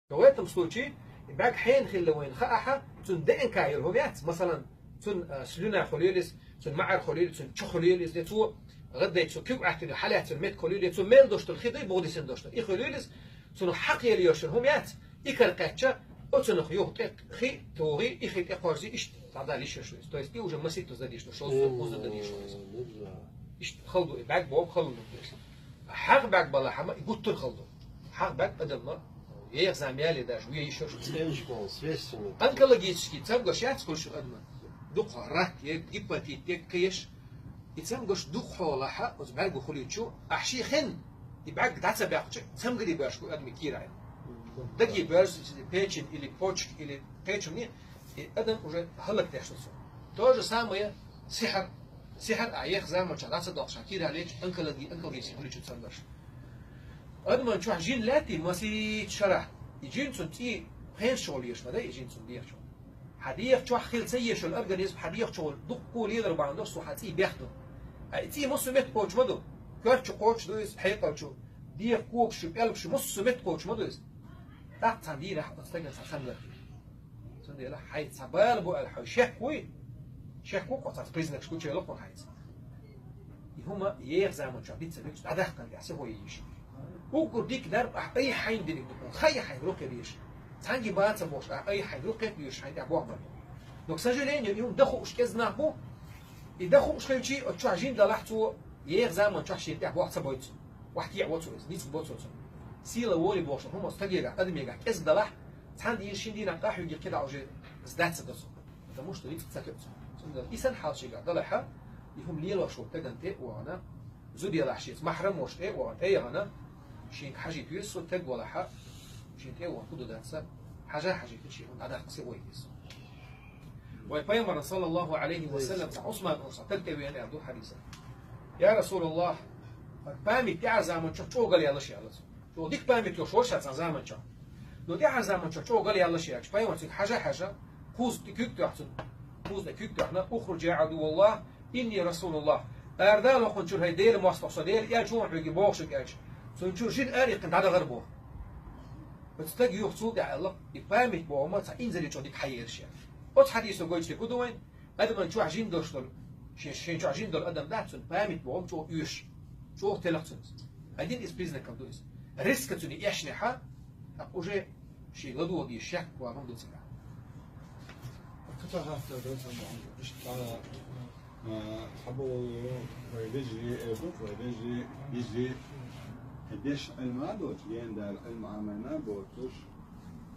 في этом случае بعد حين خلوين خاحة تون دين كاير هوميات مثلا تون سلونا خليلس تون معر خليلس تون شو خليلس لتو غدا يتو كيف احتنا حالات الميت خليلس تون ميل دوشت الخيضي بوديسن دوشت اي خليلس تون حق يليوشن هوميات ايكل قاتشا وتون خيو خي توغي اي خي تقارزي ايش تعدا ليش شو то есть и уже مسيت زاديش شو موزه داديش ايش خلدو بعد بوب خلدو حق بعد بلا حما يقول خلدو حق بعد بدل я замяли даже, я еще что-то. Онкологический, там гошят, сколько одна. Дух рак, гепатит, кеш. И там гош дух холаха, вот بعد خليتشو أحشي خن. يبعد تعتبر بياخد. там قريب بيشكو أدمي كيراي. دقي بيرز печень или почек или печень, أدم уже هلك تحصل. то же самое سحر. سحر أيخ زمان شراسة ضغط كيرا ليش онкологический خليتشو там гош. أدمن شو حجين لاتي مسي شرح يجين سنتي خير شغل يشمده يجين سنتي شغل حديق شو خير سيء شغل الأورجانيزم حديق شغل دقوا ليدر بعند نص وحتي بياخده تي مص مت كوتش مدو كرتش كوتش دويس حيقة شو ديق كوك شو بيلك شو مص مت كوتش مدويس تحت عندي راح تستجن سخن لك سندي لا حيت سبال بو الحي شحكوي قطعت بريزنك شو تشيلو كون حيت هما يغزامون شو بيتس بيتس أدخل يحسبوا يجي وقديك درب أي حين دينك تكون خي حين روكي بيش تانجي بات سبوش أي حين روكي بيش حين أبوه بر donc сожалению يوم دخو إيش كذا نحبو يدخو إيش خير شيء أتشو عجين دلحتو يغ زمان تشو شيء تحبو سبويت واحد يعوض نيت بوتو سيلا وولي بوش هم استجيجا قدم يجا كذا دلح تاندي يشين دينا قاح يجي كده عوجي زدات سدسو ده مش تريد تسكت إنسان حال شيء دلحة يهم ليل وشو تجنتي وأنا زودي لحشيت محرم وش إيه وأنا إيه أنا شين حاجة بيس وتج ولا حق شين تيوا كده دانسا حاجة كشيء هذا سوي بيس ويبيمر صلى الله عليه وسلم عثمان أرسل تلتوي عبد حديثا يا رسول الله بامي تعزم من شو قال يلا شيء الله لو ديك بامي تشوش زمان شو لو دي عزم شو قال يلا شيء بيمر حاجة خوز كيك تحسن خوز كيك تحنا أخرج يا عدو الله إني رسول الله أردال وخنشر هيديل مواصفة ديل يا جمع بيجي بوشك إيش سنشور جين أريق كنت هذا غربه بتلاقي يخصو دع الله يبامت بوما تإنزل يجودك حير شيء أت حديثه قلت لك كدوين أدم شو عجين داشتل شين شو عجين دار أدم داتون بامت بوم شو يش شو تلقتن هذين إسبيزنا كدويس ريسك توني إيش نحا أوجه شيء لدو دي شك وعم دوتنا قطع هذا دوت مش على حبوا ويجي يجي هديش المعدوش لين دار المعاملة بوتوش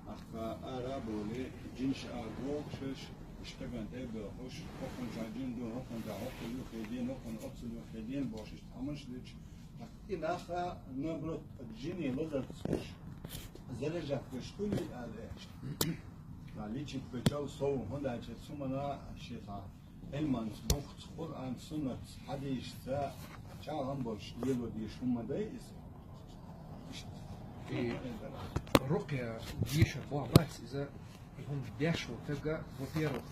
أخا أرابولي جنش أربو شش اشتغل تبع خوش أكون جاجين دو أكون دعوة يخدين أكون أبصل يخدين باش تعملش ليش إن أخا نبرة جيني لذا تصوش زلجة كشتولي عليش ليش بتجاو صو هذا شيء سمنا شيء علم بوخت قرآن سنة حديث تا شاهم برش يلو ديش هم دايس الرقية ديش أبوه بس إذا هم بيشوا تبقى во-первых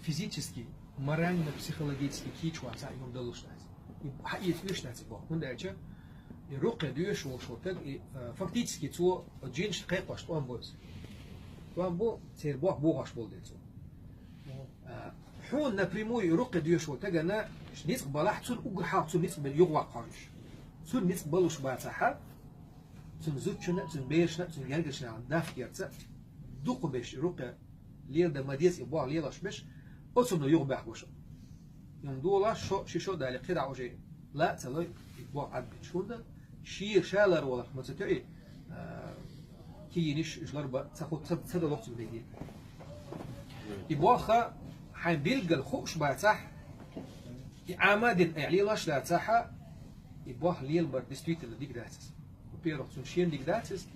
физически, морально, психологически кичوا цаем долушнать. И حقيقة ليشنать بوه من دايشة الرقية ديش وشو تبقى فактически تو جينش قيقوش توان بوز توان بو تير بوه بوغاش بول ديتو حون напрямую رقية ديش وتجنا نيس بلاح تون أقول حاط تون نيس باليوغوا قارش تون نيس بلوش باتحة تون زوجنا تون بيشنا تون يرجعنا عن دافع يرتع دوق بيش رقية لير ده مديس يبوع ليلاش بيش أصلا يغبح بوش يوم دولا شو ده اللي قطع وجه لا تلاقي يبوع عد شو ده شير شالر ولا ما تتعي كي ينش إجلار تاخد تدا وقت بديه يبوع خا حين بيلقى الخوش باتح عماد يعني لاش لا تاحة يبوع ليل بر ديستريت اللي ديك داتس وبيروح تنشين ديك داتس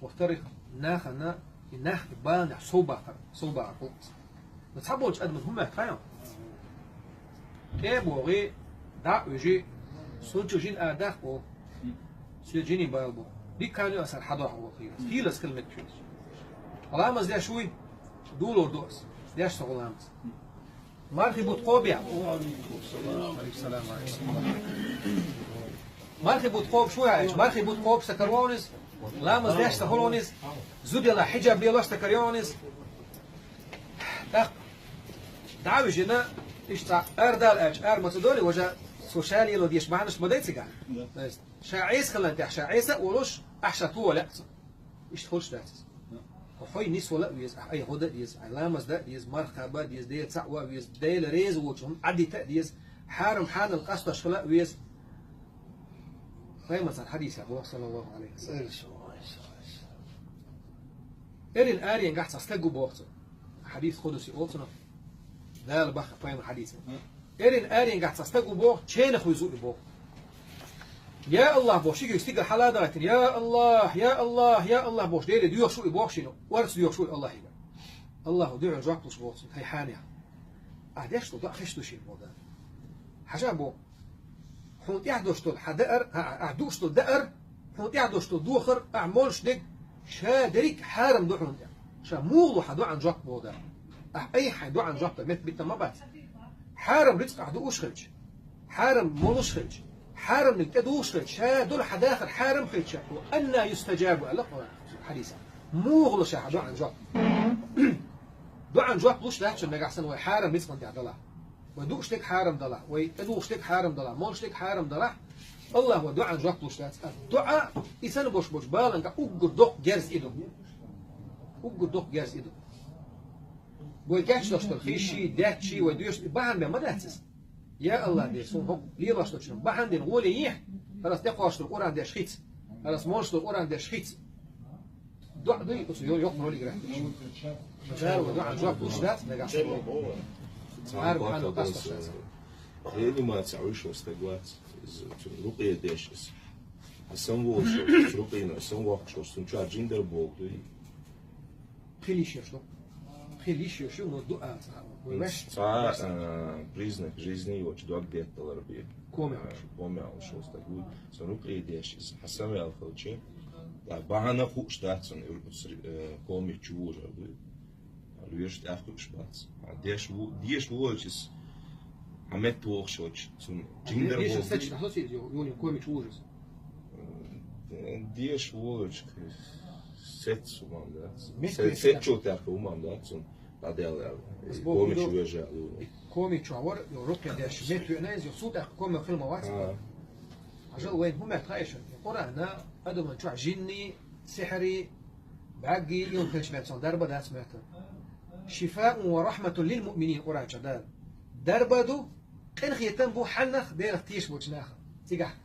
وافترق ناخنا الناخ بان صوبة عقوق نتحبوش أدمن هم كايم كيبوغي دا وجي سوتشو جين آداخ بو سوجيني بالبو دي كانوا أسر حضاح وخير هيلس كلمة كيوش علامة زي شوي دولور دوس ديش سغلامز مارخي بوتقوبيا عليكم السلام عليكم مارخي بوتقوب شو عايش مارخي بوتقوب سكرونس لا مزداش تهولونيز زود يلا حجاب لي لاش تكريونيز دعوي جنا اشتا اردال اج متدوري وجا سوشيالي لو ديش معناش مدايتسقع شاعيس خلانت شاعيسه ولوش احشا تو لا ايش تخش داتس وحي نيس ولا ويز اي هودا ديز علامز دا ديز مرخبه ديز ديل تعوا ويز ديل ريز وجهم عدي تأديز حارم حان القصد شخلاء ويز فاهم مثلا حديث ابو صلى الله عليه وسلم إرين آرين قاعد تستجوا بوقته حديث قدسي أوتنا ذا البخ فاهم الحديث إرين آرين قاعد تستجوا بوقت شين أخوي زوج بوقت يا الله بوش يجي يستيقظ حالات يا الله يا الله يا الله بوش ديري ديو شو بوش شنو ورث ديو شو الله يبا الله ديو الجواب توش بوقت هاي حانيا أديش تو ضع خشتو شيء مودا حاجة بو حوت يحدوش تو حدقر أحدوش تو دقر حوت يحدوش تو دوخر أعملش دق شادريك حارم دو حوت شا موغلو حدو عن جواب مودا أي حدو عن جواب مت بيت ما بات حارم رزق أحدوش خلج حارم مولوش خلج حارم نكدوش خلج شا دول حداخر حارم خلج وأن يستجاب الله حديثا موغلو شا حدو عن جواب دو عن جواب لوش لا عشان نجحسن وحارم رزق انت عدلا ودوش لك حارم ضلع ويدوش لك حارم ضلع مولش لك حارم ضلع الله ودعاء جواب لوش لا دعاء إنسان بوش بالن كأوجد دق جرز إيده أوجد دق جرز إيده ويكاش تشتغل خيشي داتشي ويدوش بعند ما داتس يا الله دي سون هو ليه باش تشتغل بعند نقول إيه خلاص تقواش تقول عند شخيت خلاص مولش تقول عند شخيت دعاء دي يقرأ لي جرح مجال ودعاء جواب لوش لا نجحس عارف حاله قصة اللي ما تعويش واستقوات رقية داشس السنغو شو رقينا السنغو شو سنشار جندر بوغدي خليش شو خليش شو نودع ويش صار بريزنك جيزني وش دوق ديت العربية كومي على شو استقول سنرقية داشس حسام يا الخلشي بعنا فوق شتاتسن كومي تشور ويش تأخذ شبات ديش وولشس عملت وخشوش سون جندر ديش ساتش نحطي يوني كومي تشورز ديش وولش ست سومان ده ست شو تأخذ ومان ده سون بعدين كومي شو يرجع كومي تشاور يروح ديش ميت ينايز يصوت كومي خل مواد عشان وين هم تخايشن القرآن هذا من شو جني سحري باقي يوم كل شمال صن دربة ده سمعته شفاء ورحمة للمؤمنين قرآن شدال دربة دو إن خيتم بو حنخ دير تيش بوجناخ تيجح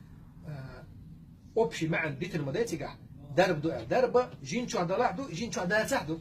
أبشي معا بيت المدى تيجح درب دو دربة جين شو عدلا دو جين شو عدلا تحدو